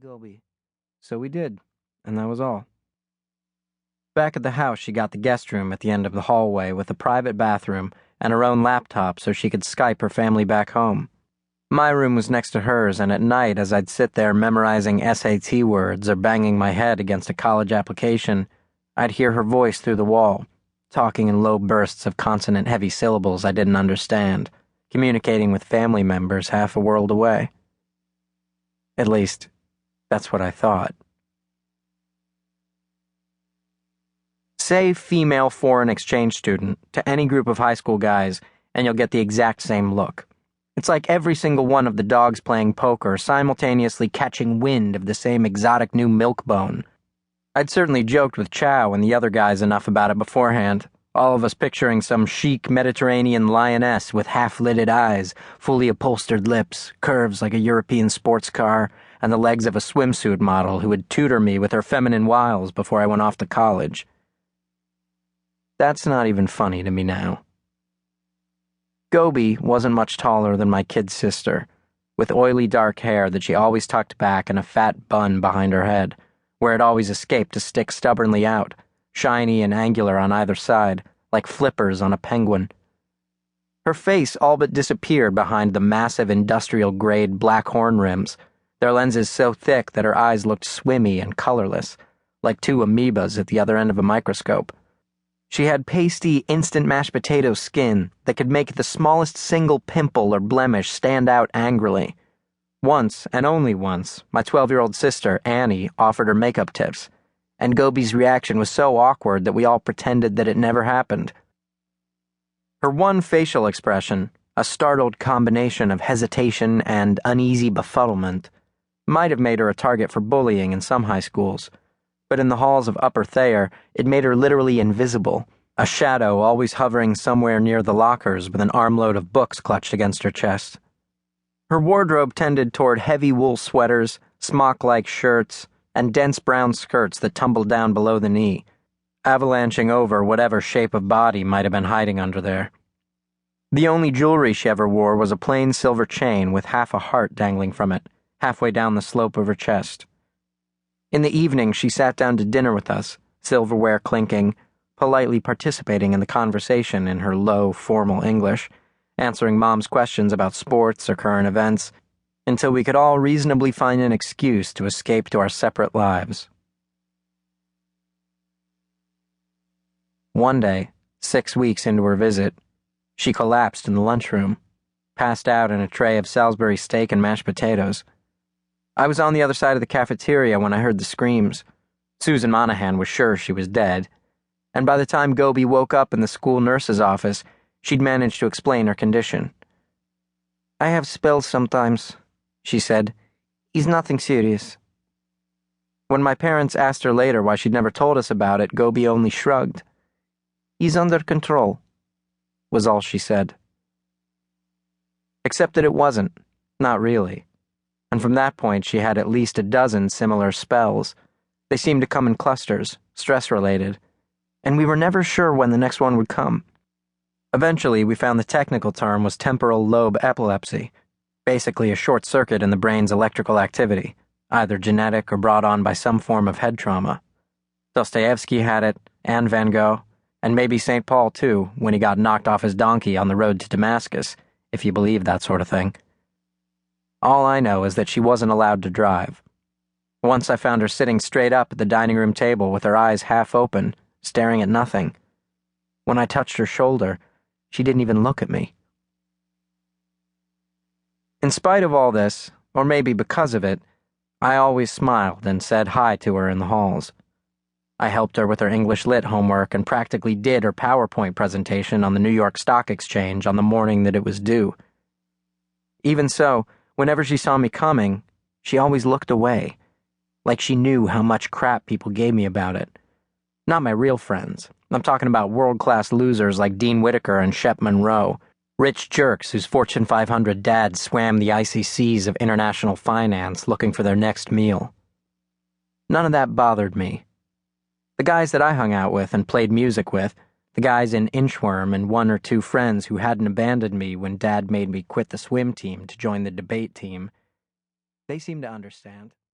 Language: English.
Gobi. So we did, and that was all. Back at the house, she got the guest room at the end of the hallway with a private bathroom and her own laptop so she could Skype her family back home. My room was next to hers, and at night, as I'd sit there memorizing SAT words or banging my head against a college application, I'd hear her voice through the wall, talking in low bursts of consonant-heavy syllables I didn't understand, communicating with family members half a world away. At least, that's what I thought. Say female foreign exchange student to any group of high school guys, and you'll get the exact same look. It's like every single one of the dogs playing poker simultaneously catching wind of the same exotic new milk bone. I'd certainly joked with Chow and the other guys enough about it beforehand, all of us picturing some chic Mediterranean lioness with half-lidded eyes, fully upholstered lips, curves like a European sports car, and the legs of a swimsuit model who would tutor me with her feminine wiles before I went off to college. That's not even funny to me now. Gobi wasn't much taller than my kid sister, with oily dark hair that she always tucked back and a fat bun behind her head, where it always escaped to stick stubbornly out, shiny and angular on either side, like flippers on a penguin. Her face all but disappeared behind the massive industrial-grade black horn rims, their lenses so thick that her eyes looked swimmy and colorless, like two amoebas at the other end of a microscope. She had pasty, instant mashed potato skin that could make the smallest single pimple or blemish stand out angrily. Once, and only once, my 12-year-old sister, Annie, offered her makeup tips, and Gobi's reaction was so awkward that we all pretended that it never happened. Her one facial expression, a startled combination of hesitation and uneasy befuddlement, might have made her a target for bullying in some high schools, but in the halls of Upper Thayer, it made her literally invisible, a shadow always hovering somewhere near the lockers with an armload of books clutched against her chest. Her wardrobe tended toward heavy wool sweaters, smock-like shirts, and dense brown skirts that tumbled down below the knee, avalanching over whatever shape of body might have been hiding under there. The only jewelry she ever wore was a plain silver chain with half a heart dangling from it, halfway down the slope of her chest. In the evening, she sat down to dinner with us, silverware clinking, politely participating in the conversation in her low, formal English, answering Mom's questions about sports or current events, until we could all reasonably find an excuse to escape to our separate lives. One day, 6 weeks into her visit, she collapsed in the lunchroom, passed out in a tray of Salisbury steak and mashed potatoes. I was on the other side of the cafeteria when I heard the screams. Susan Monahan was sure she was dead, and by the time Gobi woke up in the school nurse's office, she'd managed to explain her condition. "I have spells sometimes," she said. "It's nothing serious." When my parents asked her later why she'd never told us about it, Gobi only shrugged. "He's under control," was all she said. Except that it wasn't, not really. And from that point she had at least a dozen similar spells. They seemed to come in clusters, stress-related, and we were never sure when the next one would come. Eventually, we found the technical term was temporal lobe epilepsy, basically a short circuit in the brain's electrical activity, either genetic or brought on by some form of head trauma. Dostoevsky had it, and Van Gogh, and maybe St. Paul too, when he got knocked off his donkey on the road to Damascus, if you believe that sort of thing. All I know is that she wasn't allowed to drive. Once I found her sitting straight up at the dining room table with her eyes half open, staring at nothing. When I touched her shoulder, she didn't even look at me. In spite of all this, or maybe because of it, I always smiled and said hi to her in the halls. I helped her with her English Lit homework and practically did her PowerPoint presentation on the New York Stock Exchange on the morning that it was due. Even so, whenever she saw me coming, she always looked away, like she knew how much crap people gave me about it. Not my real friends. I'm talking about world-class losers like Dean Whitaker and Shep Monroe, rich jerks whose Fortune 500 dads swam the icy seas of international finance looking for their next meal. None of that bothered me. The guys that I hung out with and played music with, the guys in Inchworm and one or two friends who hadn't abandoned me when Dad made me quit the swim team to join the debate team, they seemed to understand.